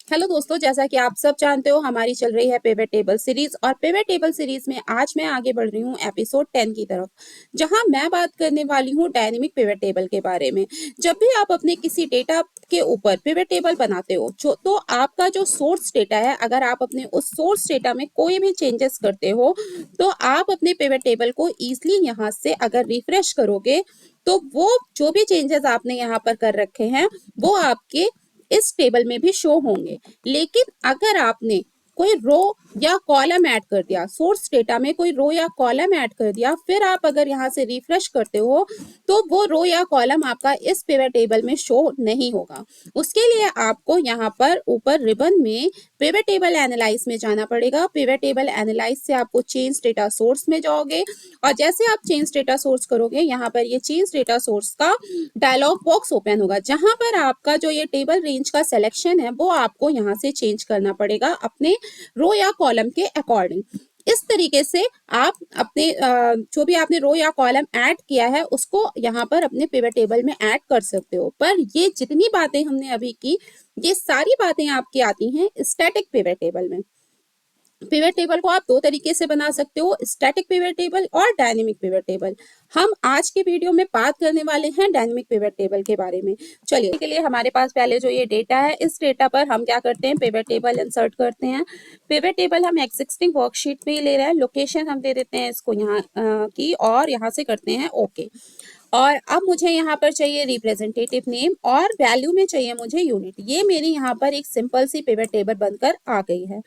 Hello दोस्तों, जैसा कि आप सब जानते हो हमारी चल रही है पिवट टेबल सीरीज। और पिवट टेबल सीरीज में आज मैं आगे बढ़ रही हूँ एपिसोड 10 की तरफ, जहां मैं बात करने वाली हूँ डायनेमिक पिवट टेबल के बारे में। जब भी आप अपने किसी डेटा के ऊपर पिवट टेबल बनाते हो तो आपका जो सोर्स डेटा है, अगर आप अपने उस सोर्स डेटा में कोई भी चेंजेस करते हो तो आप अपने पिवट टेबल को ईजिली यहाँ से अगर रिफ्रेश करोगे तो वो जो भी चेंजेस आपने यहाँ पर कर रखे हैं वो आपके इस टेबल में भी शो होंगे। लेकिन अगर आपने कोई रो या कॉलम ऐड कर दिया, सोर्स डेटा में कोई रो या कॉलम ऐड कर दिया, फिर आप अगर यहाँ से रिफ्रेश करते हो तो वो रो या कॉलम आपका इस पिवट टेबल में शो नहीं होगा। उसके लिए आपको यहाँ पर ऊपर रिबन में पिवट टेबल एनालाइज में जाना पड़ेगा। पिवट टेबल एनालाइज से आपको चेंज डेटा सोर्स में जाओगे और जैसे आप चेंज डेटा सोर्स करोगे, यहाँ पर ये चेंज डेटा सोर्स का डायलॉग बॉक्स ओपन होगा, जहां पर आपका जो ये टेबल रेंज का सिलेक्शन है वो आपको यहाँ से चेंज करना पड़ेगा अपने रो या कॉलम के अकॉर्डिंग। इस तरीके से आप अपने जो भी आपने रो या कॉलम ऐड किया है उसको यहाँ पर अपने पिवट टेबल में ऐड कर सकते हो। पर ये जितनी बातें हमने अभी की, ये सारी बातें आपकी आती हैं स्टैटिक पिवट टेबल में। पिवट टेबल को आप दो तरीके से बना सकते हो, स्टैटिक पिवट टेबल और डायनेमिक पिवट टेबल। हम आज के वीडियो में बात करने वाले हैं डायनेमिक पिवट टेबल के बारे में। चलिए, के लिए हमारे पास पहले जो ये डेटा है, इस डेटा पर हम क्या करते हैं, पिवट टेबल इंसर्ट करते हैं। पिवट टेबल हम एक्सिस्टिंग वर्कशीट में ही ले रहे हैं। लोकेशन हम दे देते हैं इसको यहाँ की, और यहाँ से करते हैं ओके। और अब मुझे यहाँ पर चाहिए रिप्रेजेंटेटिव नेम और वैल्यू में चाहिए मुझे यूनिट। ये मेरी यहाँ पर एक सिंपल सी पिवट टेबल बनकर आ गई है।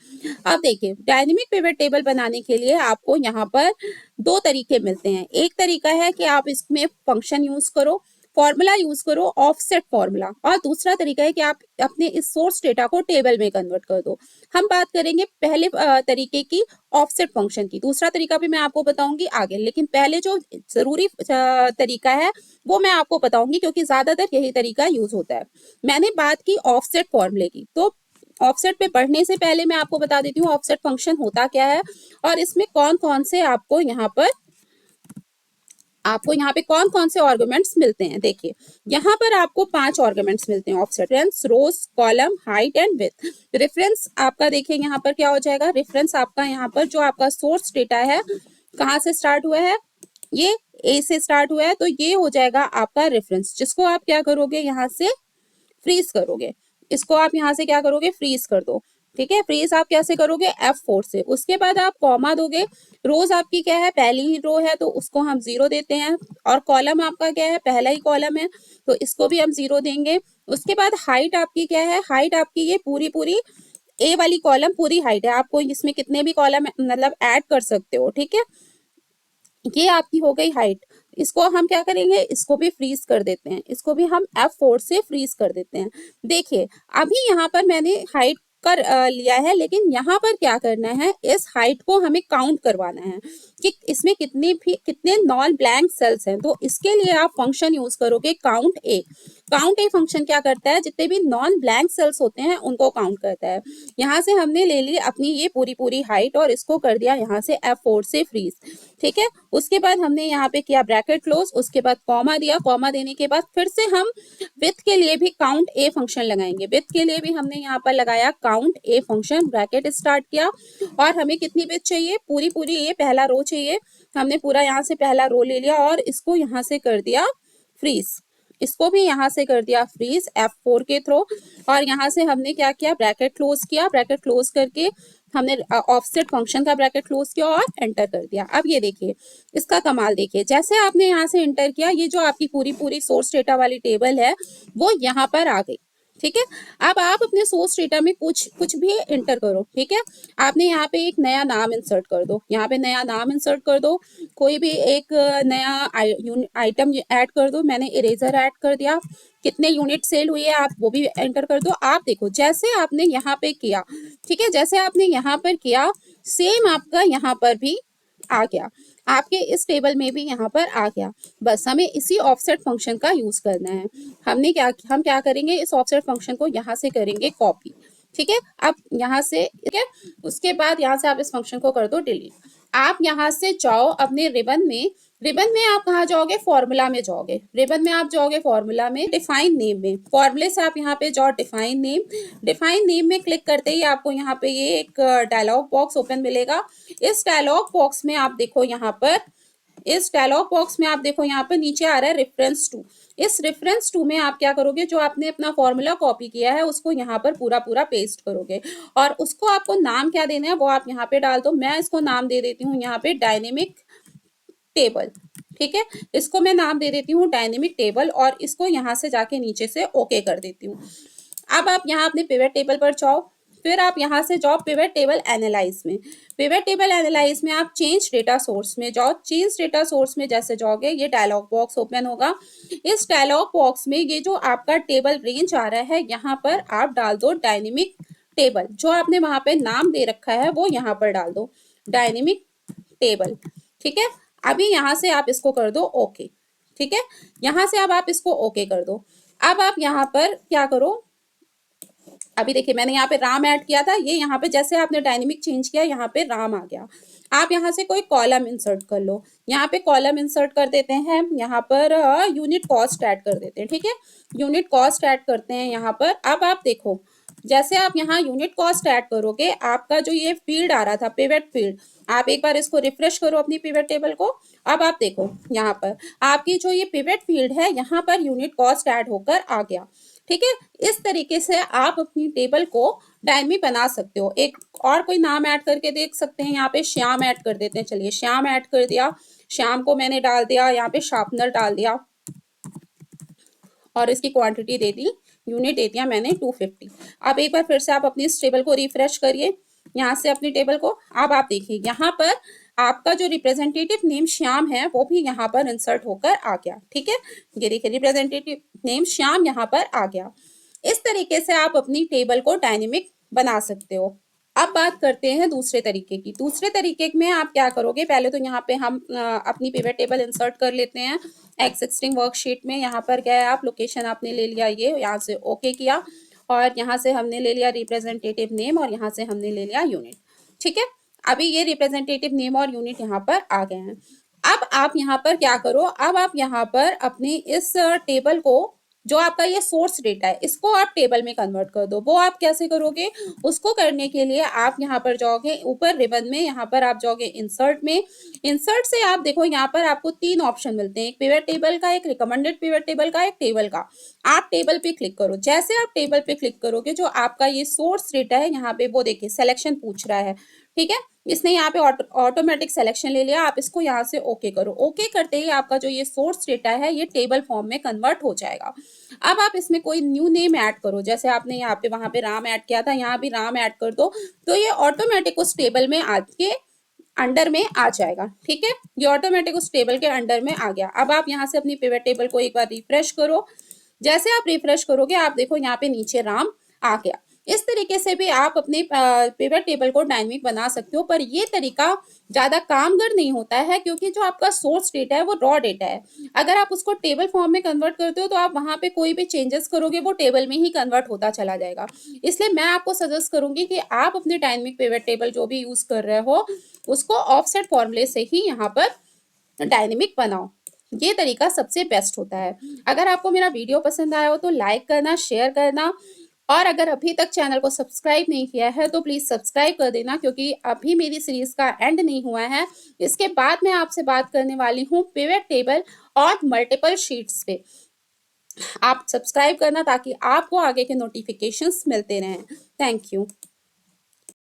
अब देखिए, डायनेमिक पिवट टेबल बनाने के लिए आपको यहाँ पर दो तरीके मिलते हैं। एक तरीका है कि आप इसमें फंक्शन यूज करो, फॉर्मूला यूज करो, ऑफसेट फॉर्मूला। और दूसरा तरीका है कि आप अपने इस सोर्स डेटा को टेबल में कन्वर्ट कर दो। हम बात करेंगे पहले तरीके की, ऑफसेट फंक्शन की। दूसरा तरीका भी मैं आपको बताऊंगी आगे, लेकिन पहले जो जरूरी तरीका है वो मैं आपको बताऊंगी, क्योंकि ज्यादातर यही तरीका यूज होता है। मैंने बात की ऑफसेट फॉर्मूले की, तो ऑफसेट पे बढ़ने से पहले मैं आपको बता देती हूँ ऑफसेट फंक्शन होता क्या है और इसमें कौन कौन से कौन कौन से आर्गुमेंट्स मिलते हैं। देखिए, यहाँ पर आपको 5 आर्गुमेंट्स मिलते हैं offset: reference, rows, column, height and width. Reference आपका देखिए यहाँ पर क्या हो जाएगा, रेफरेंस आपका यहाँ पर जो आपका सोर्स डेटा है कहाँ से स्टार्ट हुआ है, ये ए से स्टार्ट हुआ है, तो ये हो जाएगा आपका रेफरेंस, जिसको आप क्या करोगे, यहाँ से फ्रीज करोगे। इसको आप यहाँ से क्या करोगे, फ्रीज कर दो। ठीक है, फ्रीज आप कैसे करोगे, F4 से। उसके बाद आप कॉमा दोगे। रोज आपकी क्या है, पहली ही रो है तो उसको हम 0 देते हैं। और कॉलम आपका क्या है, पहला ही कॉलम है तो इसको भी हम 0 देंगे। उसके बाद हाइट आपकी क्या है, हाइट आपकी ये पूरी पूरी ए वाली कॉलम पूरी हाइट है। आपको इसमें कितने भी कॉलम मतलब ऐड कर सकते हो। ठीक है, ये आपकी हो गई हाइट। इसको हम क्या करेंगे, इसको भी फ्रीज कर देते हैं, इसको भी हम F4 से फ्रीज कर देते हैं। देखिए, अभी यहाँ पर मैंने हाइट कर लिया है, लेकिन यहाँ पर क्या करना है, इस हाइट को हमें काउंट करवाना है कि इसमें कितने नॉन ब्लैंक सेल्स हैं। तो इसके लिए आप फंक्शन यूज करोगे count A. Count a function क्या करता है, जितने भी नॉन ब्लैंक सेल्स होते हैं उनको काउंट करता है। यहाँ से हमने ले ली अपनी ये पूरी पूरी हाइट और इसको कर दिया यहाँ से F4 से फ्रीज। ठीक है, उसके बाद हमने यहाँ पे किया ब्रैकेट क्लोज, उसके बाद कॉमा दिया। कॉमा देने के बाद फिर से हम विथ के लिए भी काउंट ए फंक्शन लगाएंगे। विथ के लिए भी हमने यहाँ पर लगाया count a function, bracket start किया। और हमें कितनी विथ चाहिए, पूरी पूरी ये पहला रो चाहिए। हमने पूरा यहाँ से पहला रो ले लिया और इसको यहाँ से कर दिया फ्रीज। इसको भी यहाँ से कर दिया फ्रीज F4 के थ्रू। और यहाँ से हमने क्या किया, ब्रैकेट क्लोज किया। ब्रैकेट क्लोज करके हमने ऑफसेट फंक्शन का ब्रैकेट क्लोज किया और एंटर कर दिया। अब ये देखिए, इसका कमाल देखिए, जैसे आपने यहाँ से एंटर किया, ये जो आपकी पूरी पूरी सोर्स डेटा वाली टेबल है वो यहाँ पर आ गई। ठीक है, अब आप अपने सोर्स डेटा में कुछ कुछ भी एंटर करो। ठीक है, आपने यहाँ पे एक नया नाम इंसर्ट कर दो, यहाँ पे नया नाम इंसर्ट कर दो। कोई भी एक नया आइटम ऐड कर दो। मैंने इरेजर ऐड कर दिया। कितने यूनिट सेल हुई है आप वो भी एंटर कर दो। आप देखो, जैसे आपने यहाँ पे किया, ठीक है, जैसे आपने यहाँ पर किया, सेम आपका यहाँ पर भी आ गया, आपके इस टेबल में भी यहाँ पर आ गया। बस हमें इसी ऑफसेट फंक्शन का यूज करना है। हम क्या करेंगे, इस ऑफसेट फंक्शन को यहाँ से करेंगे कॉपी। ठीक है, अब यहाँ से, ठीक है, उसके बाद यहाँ से आप इस फंक्शन को कर दो डिलीट। आप यहाँ से जाओ अपने रिबन में रिबन में आप कहाँ जाओगे, फॉर्मूला में जाओगे। रिबन में आप जाओगे फॉर्मूला में, डिफाइन नेम में, फॉर्मूले से आप यहाँ पे जाओ डिफाइन नेम। डिफाइन नेम में क्लिक करते ही आपको यहाँ पे ये एक डायलॉग बॉक्स ओपन मिलेगा। इस डायलॉग बॉक्स में आप देखो यहाँ पर, इस डायलॉग बॉक्स में आप देखो यहाँ पर नीचे आ रहा है रेफरेंस टू। इस रेफरेंस टू में आप क्या करोगे, जो आपने अपना फॉर्मूला कॉपी किया है उसको यहाँ पर पूरा पूरा पेस्ट करोगे, और उसको आपको नाम क्या देना है वो आप यहाँ पे डाल दो। मैं इसको नाम दे देती हूँ यहाँ पे डायनेमिक टेबल। ठीक है, इसको मैं नाम दे देती हूँ डायनेमिक टेबल, और इसको यहाँ से जाके नीचे से ओके कर देती हूँ। अब आप यहाँ अपने पिवट टेबल पर जाओ, फिर आप यहाँ से जाओ पिवट टेबल एनालाइज में। पिवट टेबल एनालाइज में आप चेंज डेटा सोर्स में जाओ। चेंज डेटा सोर्स में जैसे जाओगे ये डायलॉग बॉक्स ओपन होगा। इस डायलॉग बॉक्स में ये जो आपका टेबल रेंज आ रहा है यहाँ पर आप डाल दो डायनेमिक टेबल। जो आपने वहां पे नाम दे रखा है वो यहाँ पर डाल दो डायनेमिक टेबल। ठीक है, अभी यहाँ से आप इसको कर दो ओके। ठीक है, यहाँ से अब आप इसको ओके कर दो। अब आप यहाँ पर क्या करो, अभी देखिए मैंने यहाँ पे राम ऐड किया था, ये यहाँ पे जैसे आपने डायनेमिक चेंज किया यहाँ पे राम आ गया। आप यहाँ से कोई कॉलम इंसर्ट कर लो। यहाँ पे कॉलम इंसर्ट कर देते हैं, यहाँ पर यूनिट कॉस्ट ऐड कर देते हैं। ठीक है, यूनिट कॉस्ट ऐड करते हैं यहाँ पर। अब आप देखो जैसे आप यहाँ यूनिट कॉस्ट ऐड करोगे, आपका जो ये फील्ड आ रहा था पिवट फील्ड, आप एक बार इसको रिफ्रेश करो अपनी पिवट टेबल को। अब आप देखो यहाँ पर आपकी जो ये पिवट फील्ड है यहाँ पर यूनिट कॉस्ट ऐड होकर आ गया। ठीक है, इस तरीके से आप अपनी टेबल को डायनेमिक बना सकते हो। एक और कोई नाम ऐड करके देख सकते हैं, यहाँ पे श्याम ऐड कर देते हैं। चलिए श्याम ऐड कर दिया, श्याम को मैंने डाल दिया, यहाँ पे शार्पनर डाल दिया, और इसकी क्वांटिटी दे दी, यूनिट दे दिया मैंने 250। अब एक बार फिर से आप अपनी इस टेबल को रिफ्रेश करिए यहाँ से अपनी टेबल को। अब आप देखिए यहाँ पर आपका जो रिप्रेजेंटेटिव नेम श्याम है वो भी यहाँ पर इंसर्ट होकर आ गया। ठीक है, ये देखिए रिप्रेजेंटेटिव नेम श्याम यहाँ पर आ गया। इस तरीके से आप अपनी टेबल को डायनेमिक बना सकते हो। अब बात करते हैं दूसरे तरीके की। दूसरे तरीके में आप क्या करोगे, पहले तो यहाँ पे हम अपनी पिवट टेबल इंसर्ट कर लेते हैं एक्सिस्टिंग वर्कशीट में। यहाँ पर गए आप, लोकेशन आपने ले लिया, ये यहाँ से ओके किया, और यहाँ से हमने ले लिया रिप्रेजेंटेटिव नेम, और यहाँ से हमने ले लिया यूनिट। ठीक है, अभी ये रिप्रेजेंटेटिव नेम और यूनिट यहाँ पर आ गए हैं। अब आप यहाँ पर क्या करो, अब आप यहाँ पर अपनी इस टेबल को, जो आपका ये सोर्स डेटा है, इसको आप टेबल में कन्वर्ट कर दो। वो आप कैसे करोगे, उसको करने के लिए आप यहाँ पर जाओगे ऊपर रिबन में, यहाँ पर आप जाओगे इंसर्ट में। इंसर्ट से आप देखो यहाँ पर आपको 3 ऑप्शन मिलते हैं, एक पिवट टेबल का, एक रिकमेंडेड पिवट टेबल का, एक टेबल का। आप टेबल पे क्लिक करो। जैसे आप टेबल पे क्लिक करोगे, जो आपका ये सोर्स डेटा है यहाँ पे वो देखिए सिलेक्शन पूछ रहा है। ठीक है, इसने यहाँ पे ऑटोमेटिक सिलेक्शन ले लिया। आप इसको यहाँ से ओके करो। ओके करते ही आपका जो ये सोर्स डेटा है ये टेबल फॉर्म में कन्वर्ट हो जाएगा। अब आप इसमें कोई न्यू नेम ऐड करो, जैसे आपने यहाँ पे वहां पे राम ऐड किया था, यहाँ भी राम ऐड कर दो, तो ये ऑटोमेटिक उस टेबल में आपके अंडर में आ जाएगा। ठीक है, ये ऑटोमेटिक उस टेबल के अंडर में आ गया। अब आप यहाँ से अपनी पिवट टेबल को एक बार रिफ्रेश करो। जैसे आप रिफ्रेश करोगे आप देखो यहाँ पे नीचे राम आ गया। इस तरीके से भी आप अपने पिवट टेबल को डायनेमिक बना सकते हो, पर ये तरीका ज्यादा कामगर नहीं होता है, क्योंकि जो आपका सोर्स डेटा है वो रॉ डेटा है। अगर आप उसको टेबल फॉर्म में कन्वर्ट करते हो तो आप वहां पे कोई भी चेंजेस करोगे वो टेबल में ही कन्वर्ट होता चला जाएगा। इसलिए मैं आपको सजेस्ट करूंगी कि आप अपने डायनेमिक पिवट टेबल जो भी यूज कर रहे हो उसको ऑफसेट फॉर्मूले से ही यहाँ पर डायनेमिक बनाओ। ये तरीका सबसे बेस्ट होता है। अगर आपको मेरा वीडियो पसंद आया हो तो लाइक करना, शेयर करना, और अगर अभी तक चैनल को सब्सक्राइब नहीं किया है तो प्लीज सब्सक्राइब कर देना, क्योंकि अभी मेरी सीरीज का एंड नहीं हुआ है। इसके बाद मैं आपसे बात करने वाली हूँ पिवट टेबल और मल्टीपल शीट्स पे। आप सब्सक्राइब करना ताकि आपको आगे के नोटिफिकेशंस मिलते रहें। Thank you.